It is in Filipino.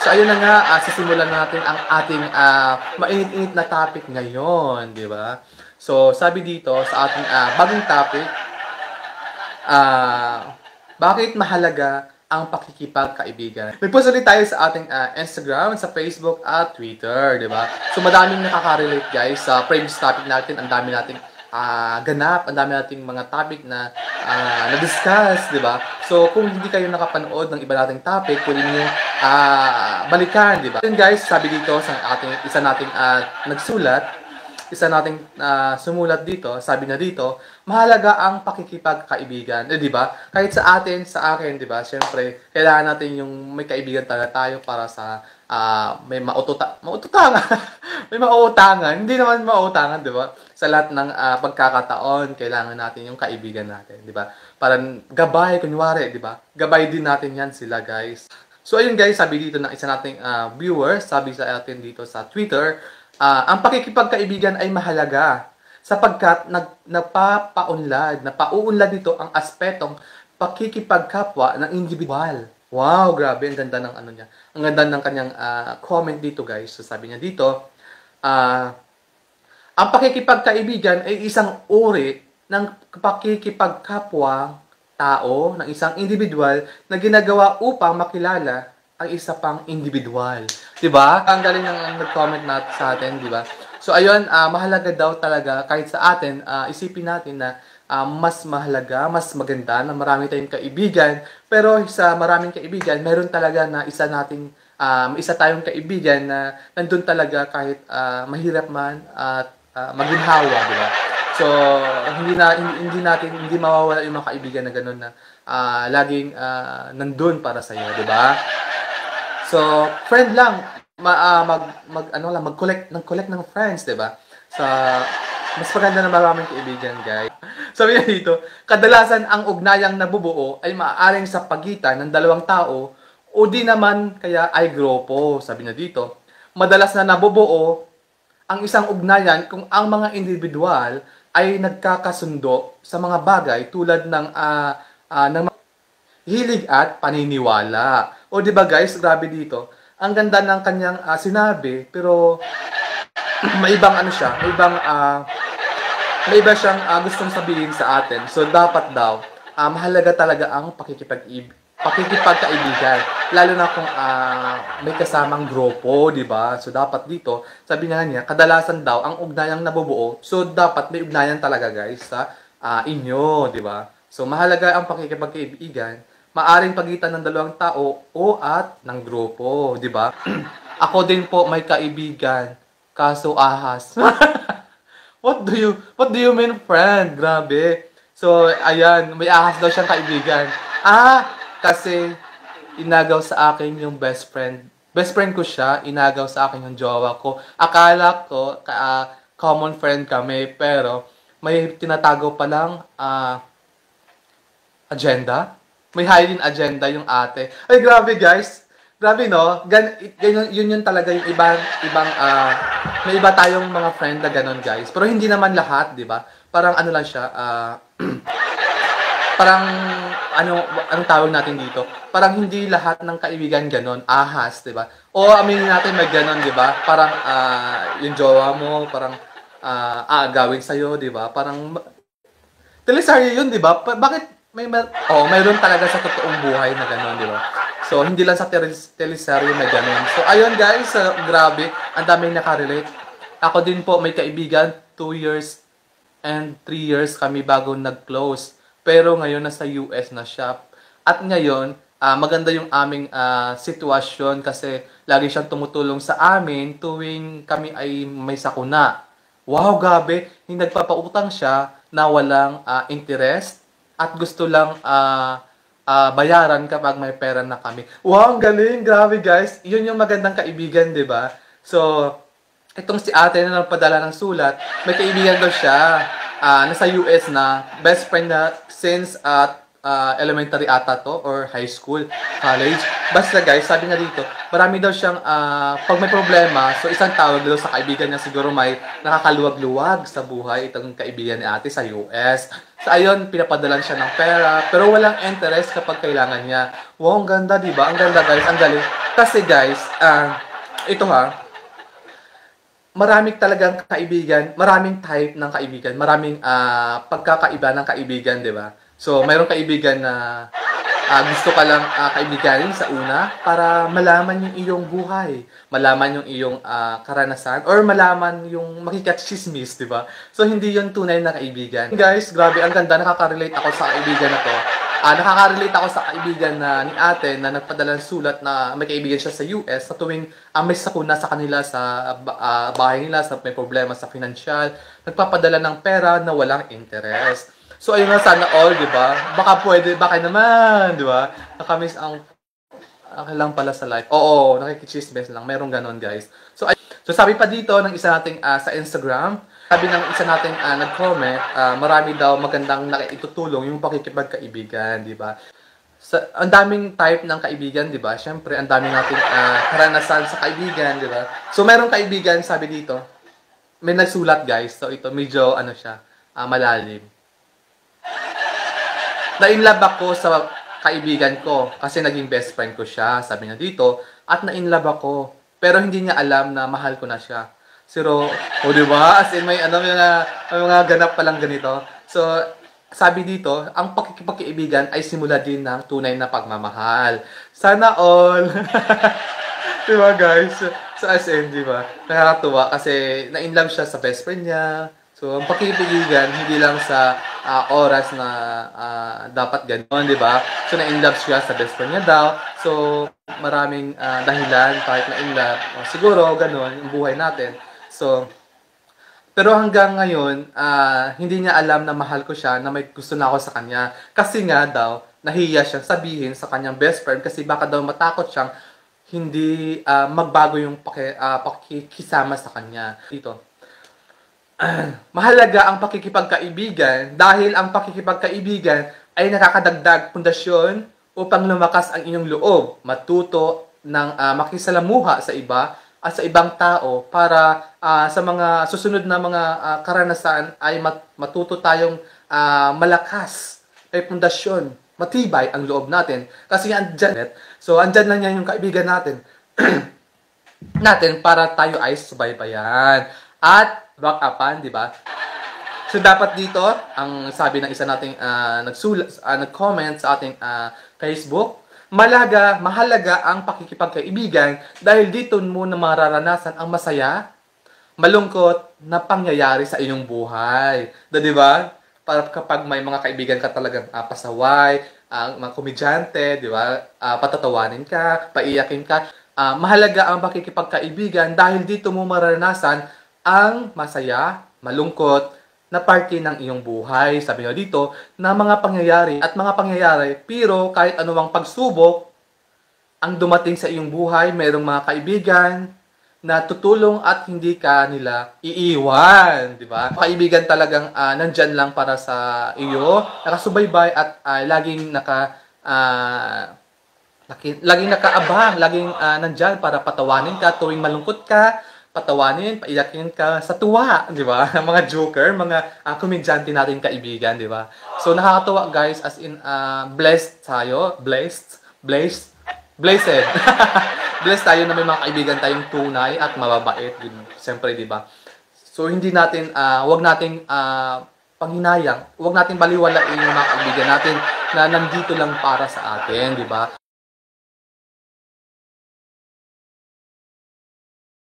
So ayun na nga, sisimulan natin ang ating mainit-init na topic ngayon, di ba? So sabi dito sa ating bagong topic, bakit mahalaga ang pakikipagkaibigan? May post ulit tayo sa ating Instagram, sa Facebook at Twitter, di ba? So madaming nakaka-relate guys sa previous topic natin, ang dami nating ganap, ang dami nating mga topic na na-discuss, di ba? So, kung hindi kayo nakapanood ng iba nating topic, pwede niyo balikan, di ba? Yun guys, sabi dito sa isa nating nagsulat, isa nating sumulat dito, sabi na dito, mahalaga ang pakikipagkaibigan. Di ba? Kahit sa akin, di ba? Siyempre, kailangan natin yung may kaibigan talaga tayo para sa may maututangan. May mauutangan. Hindi naman mauutangan, di ba? Sa lahat ng pagkakataon, kailangan natin yung kaibigan natin, di ba? Parang gabay, kunwari, di ba? Gabay din natin yan sila, guys. So, ayun guys, sabi dito ng isa nating viewer, sabi sa atin dito sa Twitter, ang pakikipagkaibigan ay mahalaga sapagkat napauunlad nito ang aspetong pakikipagkapwa ng individual. Wow, grabe, ang ganda ng niya. Ang ganda ng kanyang comment dito, guys. So, sabi niya dito, ang pakikipagkaibigan ay isang uri ng pakikipagkapwa tao ng isang individual na ginagawa upang makilala ang isa pang individual. 'Di ba? Ang galing ng nag-comment sa atin, 'di ba? So ayun, mahalaga daw talaga kahit sa atin, isipin natin na mas mahalaga, mas maganda na marami tayong kaibigan, pero sa maraming kaibigan, meron talaga na isa tayong kaibigan na nandun talaga kahit mahirap man at maginhawa, 'di ba? So hindi mawawala yung mga kaibigan na ganoon na laging nandun para sa iyo, 'di ba? So, friend lang, mag-collect ng friends, 'di ba? Sa mas maganda na maraming kaibigan, guys. Sabi niya dito, kadalasan ang ugnayang nabubuo ay maaaring sa pagitan ng dalawang tao o di naman kaya ay grupo. Sabi niya dito, madalas na nabubuo ang isang ugnayan kung ang mga individual ay nagkakasundo sa mga bagay tulad ng hilig at paniniwala. O di ba guys, grabe dito. Ang ganda ng kanyang sinabi, pero may ibang may iba siyang gustong sabihin sa atin. So dapat daw mahalaga talaga ang pakikipagkaibigan, lalo na kung may kasamang grupo, di ba? So dapat dito, sabi nga niya, kadalasan daw ang ugnayang nabubuo. So dapat may ugnayan talaga guys sa inyo, di ba? So mahalaga ang pakikipagkaibigan, maaring pagitan ng dalawang tao o at ng grupo, di ba? Ako din po may kaibigan, kaso ahas. What do you mean, friend? Grabe. So, ayan, may ahas daw siyang kaibigan. Kasi inagaw sa akin yung best friend. Best friend ko siya, inagaw sa akin yung jowa ko. Akala ko common friend kami, pero may tinatago pa lang agenda. May hidden agenda yung ate. Ay, grabe guys. Grabe no? Yun talaga yung may iba tayong mga friend na ganon guys. Pero hindi naman lahat, di ba? Parang ano lang siya, parang anong tawag natin dito? Parang hindi lahat ng kaibigan ganon, ahas, di ba? O aminin natin may ganon, di ba? Parang yung jowa mo, parang gawin sa'yo, di ba? Parang teleserye yun, di ba? Bakit mayroon talaga sa totoong buhay na gano'n, di ba? So, hindi lang sa teleserye na gano'n. So, ayun guys, grabe, ang daming nakarelate. Ako din po, may kaibigan, 2 years and 3 years kami bago nag-close. Pero ngayon, nasa US na siya. At ngayon, maganda yung aming sitwasyon kasi lagi siyang tumutulong sa amin tuwing kami ay may sakuna. Wow, gabi, hindi nagpapautang siya na walang interest at gusto lang bayaran kapag may pera na kami. Wow, ang galing! Grabe guys! Yun yung magandang kaibigan, di ba? So, itong si ate na nagpadala ng sulat, may kaibigan daw siya. Nasa US na, best friend na since elementary ata to, or high school, college. Basta guys, sabi nga dito, marami daw siyang, pag may problema, so isang tawag daw sa kaibigan niya, siguro may nakakaluwag-luwag sa buhay, itong kaibigan ni ate sa US. So ayun, pinapadalan siya ng pera, pero walang interest kapag kailangan niya. Wow, ang ganda, di ba? Ang ganda guys, ang galing. Kasi guys, ito ha, maraming talagang kaibigan, maraming type ng kaibigan, maraming pagkakaiba ng kaibigan, di ba? So, mayroong kaibigan na gusto ka lang kaibiganin sa una para malaman yung iyong buhay, malaman yung iyong karanasan, or malaman yung makikachismis, di ba? So, hindi yun tunay na kaibigan. Guys, grabe, ang ganda, nakaka-relate ako sa kaibigan na to. Nakaka-relate ako sa kaibigan na ni ate na nagpadala ng sulat na may kaibigan siya sa US sa tuwing may sakuna sa kanila sa bahay nila, sa may problema sa financial, nagpapadala ng pera na walang interest. So ayun nga, sana all, di ba? Baka pwede, baka naman, di ba? Nakamiss ang lang pala sa life. Oo, nakikichismes lang. Merong ganon, guys. So sabi pa dito ng isa nating sa Instagram, sabi ng isa nating nag-comment, marami daw magandang naitutulong yung pakikipagkaibigan, di ba? Ang daming type ng kaibigan, di ba? Syempre, ang daming nating karanasan sa kaibigan, di ba? So, merong kaibigan, sabi dito, may nagsulat, guys. So, ito, medyo, siya, malalim. Na-inlove ako sa kaibigan ko kasi naging best friend ko siya, sabi niya dito, at na-inlove ako. Pero hindi niya alam na mahal ko na siya. Pero, di ba? As in, may mga ganap palang ganito. So, sabi dito, ang pakikipagkaibigan ay simula din ng tunay na pagmamahal. Sana all! Di ba, guys? So, as in, di ba? Nakakatuwa kasi na-inlove siya sa best friend niya. So, ang pakikipagkaibigan, hindi lang sa oras na dapat gano'n, di ba? So, na-inlove siya sa best friend niya daw. So, maraming dahilan kahit na-inlove. Siguro, gano'n, yung buhay natin. So, pero hanggang ngayon, hindi niya alam na mahal ko siya, na may gusto na ako sa kanya. Kasi nga daw, nahiya siyang sabihin sa kanyang best friend kasi baka daw matakot siyang hindi magbago yung pakikisama sa kanya. Dito. Mahalaga ang pakikipagkaibigan dahil ang pakikipagkaibigan ay nakakadagdag pundasyon upang lumakas ang inyong loob, matuto ng makisalamuha sa iba, at sa ibang tao para sa mga susunod na mga karanasan ay matuto tayong malakas, may pundasyon, matibay ang loob natin. Kasi andyan, so andyan lang yan yung kaibigan natin para tayo ay subaybayan at back upan, di ba? So dapat dito, ang sabi ng isa nating nag-comment sa ating Facebook, mahalaga ang pakikipagkaibigan dahil dito mo na mararanasan ang masaya, malungkot na pangyayari sa iyong buhay. Di ba? Para kapag may mga kaibigan ka talagang pasaway, mga komedyante, di ba? Patatawanin ka, paiyakin ka. Mahalaga ang pakikipagkaibigan dahil dito mo mararanasan ang masaya, malungkot, na parte ng iyong buhay. Sabi nga dito, na mga pangyayari, pero kahit anumang pagsubok ang dumating sa iyong buhay, mayroong mga kaibigan na tutulong at hindi ka nila iiwan, di ba? Kaibigan talagang nandyan lang para sa iyo, nakasubaybay at laging nakaabang, laging nandyan para patawanin ka tuwing malungkot ka, patawanin, paiyakin ka sa tuwa, di ba? Mga joker, mga komedyante natin kaibigan, di ba? So nakakatuwa, guys, as in blessed tayo, blessed. Blessed tayo na may mga kaibigan tayong tunay at mababait, siyempre, di ba? So hindi natin wag nating panghinayang, wag nating baliwalain yung mga kaibigan natin na nandito lang para sa atin, di ba?